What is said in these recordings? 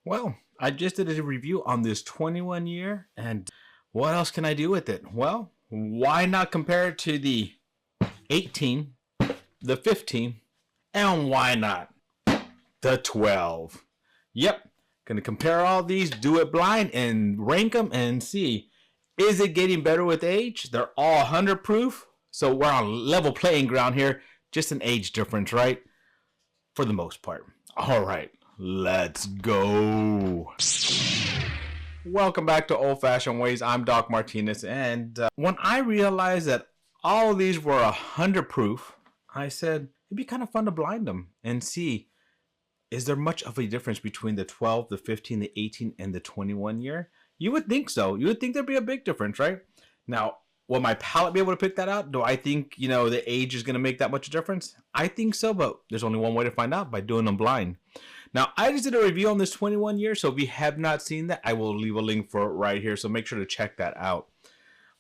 Well, I just did a review on this 21 year, and what else can I do with it? Well, why not compare it to the 18, the 15, and why not the 12? Yep, gonna compare all these, do it blind, and rank them and see, is it getting better with age? They're all 100 proof, so we're on level playing ground here, just an age difference, right? For the most part. All right, let's go. Welcome back to Old Fashioned Ways. I'm Doc Martinez, and when I realized that all of these were 100 proof, I said it'd be kind of fun to blind them and see, is there much of a difference between the 12, the 15, the 18, and the 21 year? You would think so. You would think there'd be a big difference, right? Now, will my palate be able to pick that out? Do I think, the age is going to make that much difference? I think so, but there's only one way to find out, by doing them blind. Now, I just did a review on this 21 year, so if you have not seen that, I will leave a link for it right here, so make sure to check that out.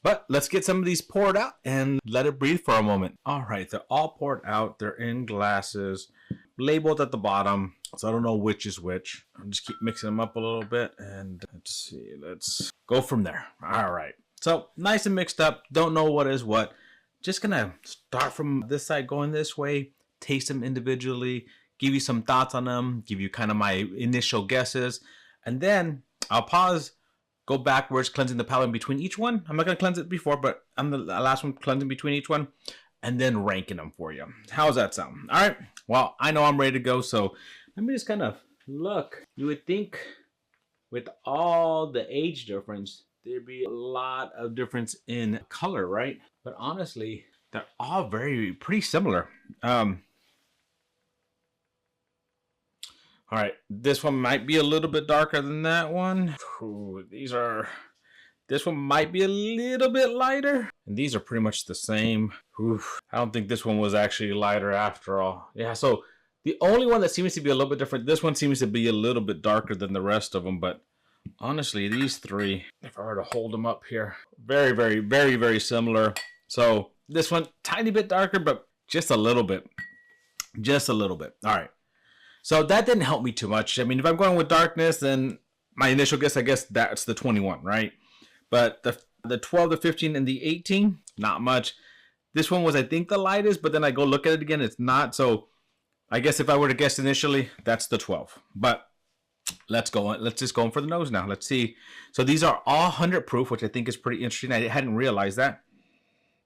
But let's get some of these poured out and let it breathe for a moment. All right, they're all poured out. They're in glasses, labeled at the bottom, so I don't know which is which. I'll just keep mixing them up a little bit, and let's see. Let's go from there. All right. So nice and mixed up. Don't know what is what. Just gonna start from this side, going this way, taste them individually, give you some thoughts on them, give you kind of my initial guesses, and then I'll pause, go backwards, cleansing the palate in between each one. I'm not gonna cleanse it before, but I'm the last one cleansing between each one, and then ranking them for you. How's that sound? All right. Well, I know I'm ready to go, so let me just kind of look. You would think with all the age difference, there'd be a lot of difference in color, right? But honestly, they're all pretty similar. All right, this one might be a little bit darker than that one. Ooh, this one might be a little bit lighter. And these are pretty much the same. Oof, I don't think this one was actually lighter after all. Yeah, so the only one that seems to be a little bit different, this one seems to be a little bit darker than the rest of them, but honestly, these three, if I were to hold them up here, very similar. So this one, tiny bit darker, but just a little bit. Just a little bit. All right. So that didn't help me too much. I mean, if I'm going with darkness, then my initial guess, I guess that's the 21, right? But the 12, the 15, and the 18, not much. This one was, I think, the lightest, but then I go look at it again, it's not. So I guess if I were to guess initially, that's the 12. But let's go on. Let's just go in for the nose now. Let's see. So these are all 100 proof, which I think is pretty interesting. I hadn't realized that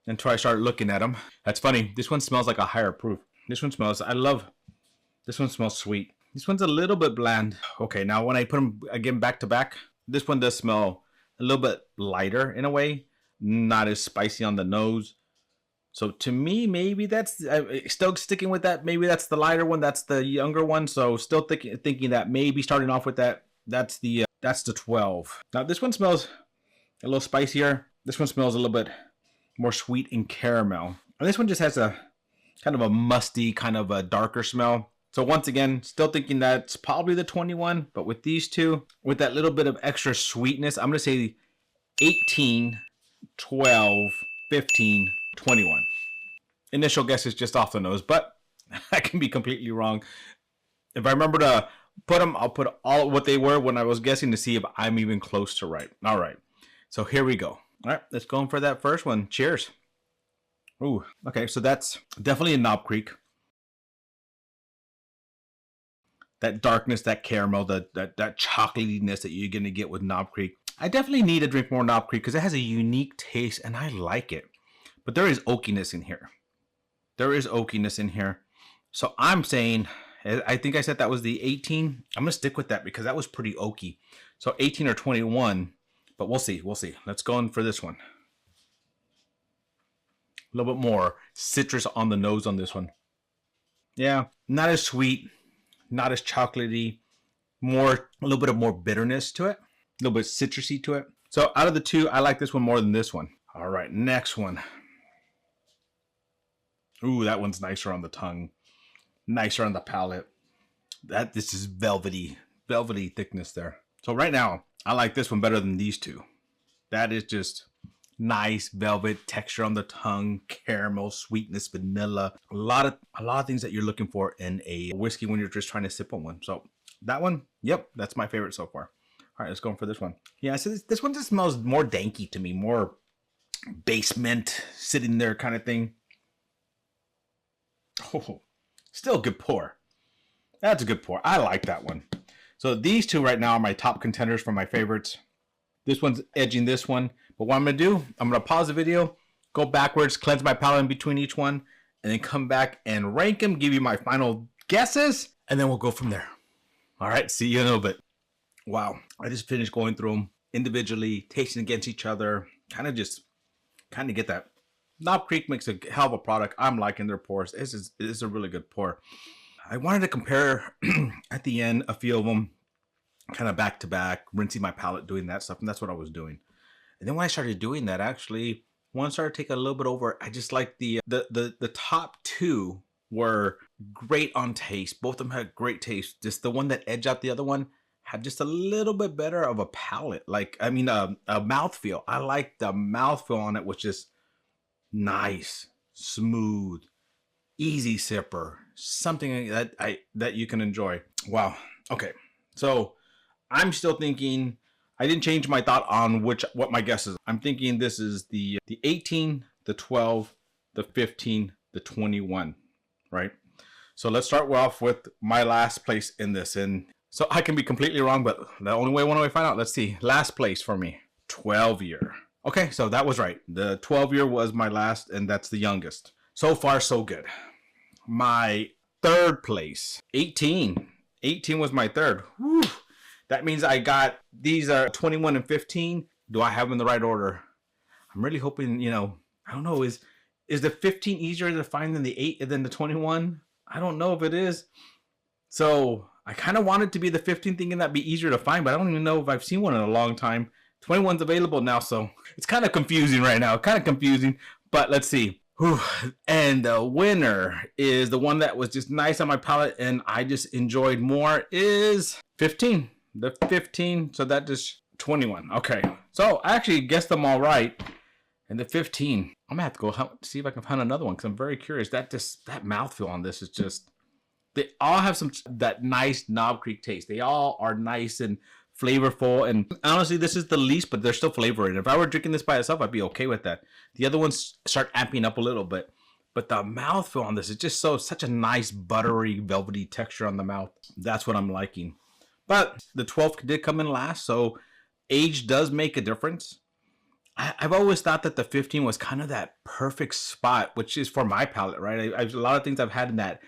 until I started looking at them. That's funny. This one smells like a higher proof. This one smells, this one smells sweet. This one's a little bit bland. Okay, now when I put them again back to back, this one does smell a little bit lighter in a way, not as spicy on the nose. So to me, maybe that's, still sticking with that. Maybe that's the lighter one. That's the younger one. So still thinking that maybe starting off with that, that's the 12. Now this one smells a little spicier. This one smells a little bit more sweet and caramel. And this one just has a kind of a musty, kind of a darker smell. So once again, still thinking that's probably the 21, but with these two, with that little bit of extra sweetness, I'm going to say 18, 12, 15, 21. Initial guess is just off the nose, but I can be completely wrong. If I remember to put them, I'll put all what they were when I was guessing to see if I'm even close to right. All right, so here we go. All right, let's go in for that first one. Cheers. Ooh, okay, so that's definitely a Knob Creek. That darkness, that caramel, that chocolatiness that you're gonna get with Knob Creek. I definitely need to drink more Knob Creek because it has a unique taste and I like it. But there is oakiness in here. There is oakiness in here. So I'm saying, I think I said that was the 18. I'm gonna stick with that because that was pretty oaky. So 18 or 21, but we'll see, we'll see. Let's go in for this one. A little bit more citrus on the nose on this one. Yeah, not as sweet. Not as chocolatey, a little bit of more bitterness to it, a little bit citrusy to it. So out of the two, I like this one more than this one. All right, next one. Ooh, that one's nicer on the tongue, nicer on the palate. This is velvety thickness there. So right now, I like this one better than these two. That is just nice velvet texture on the tongue, caramel, sweetness, vanilla. A lot of things that you're looking for in a whiskey when you're just trying to sip on one. So that one, Yep, that's my favorite so far. All right, let's go for this one. Yeah, so this one just smells more danky to me, more basement sitting there kind of thing. Oh, still a good pour. That's a good pour. I like that one. So these two right now are my top contenders for my favorites. This one's edging this one. But what I'm going to do, I'm going to pause the video, go backwards, cleanse my palate in between each one, and then come back and rank them, give you my final guesses, and then we'll go from there. All right, see you in a little bit. Wow, I just finished going through them individually, tasting against each other, kind of get that. Knob Creek makes a hell of a product. I'm liking their pours. This is a really good pour. I wanted to compare at the end a few of them, kind of back to back, rinsing my palate, doing that stuff, and that's what I was doing. And then when I started doing that, actually, one started taking a little bit over. I just like the top two were great on taste. Both of them had great taste. Just the one that edged out the other one had just a little bit better of a palate. Like, I mean, a mouthfeel. I like the mouthfeel on it, which is nice, smooth, easy sipper, something that you can enjoy. Wow. Okay. So I'm still thinking, I didn't change my thought on what my guess is. I'm thinking this is the 18, the 12, the 15, the 21, right? So let's start off with my last place in this. And so I can be completely wrong, but the only way to find out, let's see. Last place for me, 12 year. Okay, so that was right. The 12 year was my last, and that's the youngest. So far, so good. My third place, 18. 18 was my third. Whew. That means I got, these are 21 and 15. Do I have them in the right order? I'm really hoping, I don't know, is the 15 easier to find than the 8 than the 21? I don't know if it is. So I kind of wanted to be the 15, thinking that'd be easier to find, but I don't even know if I've seen one in a long time. 21's available now, so it's kind of confusing right now. Kind of confusing, but let's see. Whew. And the winner is the one that was just nice on my palate and I just enjoyed more is 15. The 15, so that is 21. Okay, so I actually guessed them all right. And the 15, I'm gonna have to go see if I can find another one because I'm very curious. That mouthfeel on this is just, they all have that nice Knob Creek taste. They all are nice and flavorful, and honestly, this is the least, but they're still flavored. If I were drinking this by itself, I'd be okay with that. The other ones start amping up a little bit, but the mouthfeel on this is just such a nice buttery, velvety texture on the mouth. That's what I'm liking. But the 12 did come in last, so age does make a difference. I've always thought that the 15 was kind of that perfect spot, which is for my palate, right? A lot of things I've had in that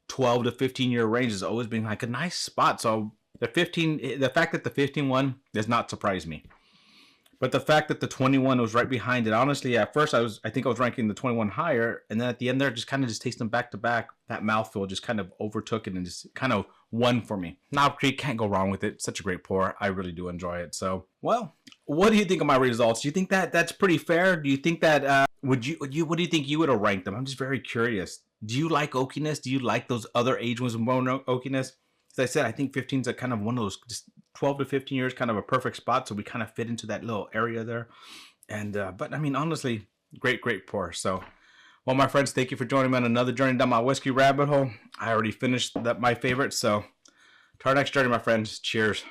12 to 15 year range has always been like a nice spot. So the fact that the 15 one does not surprise me. But the fact that the 21 was right behind it, honestly, at first I think I was ranking the 21 higher, and then at the end there, just tasting back to back, that mouthfeel just kind of overtook it and just kind of won for me. Knob Creek, can't go wrong with it. Such a great pour. I really do enjoy it. So, well, what do you think of my results? Do you think that that's pretty fair? Do you think that what do you think you would have ranked them? I'm just very curious. Do you like oakiness? Do you like those other age ones with more oakiness? As I said, I think 15's a kind of one of those, just 12 to 15 years, kind of a perfect spot. So we kind of fit into that little area there. And, but I mean, honestly, great pour. So, well, my friends, thank you for joining me on another journey down my whiskey rabbit hole. I already finished my favorite. So, to our next journey, my friends. Cheers.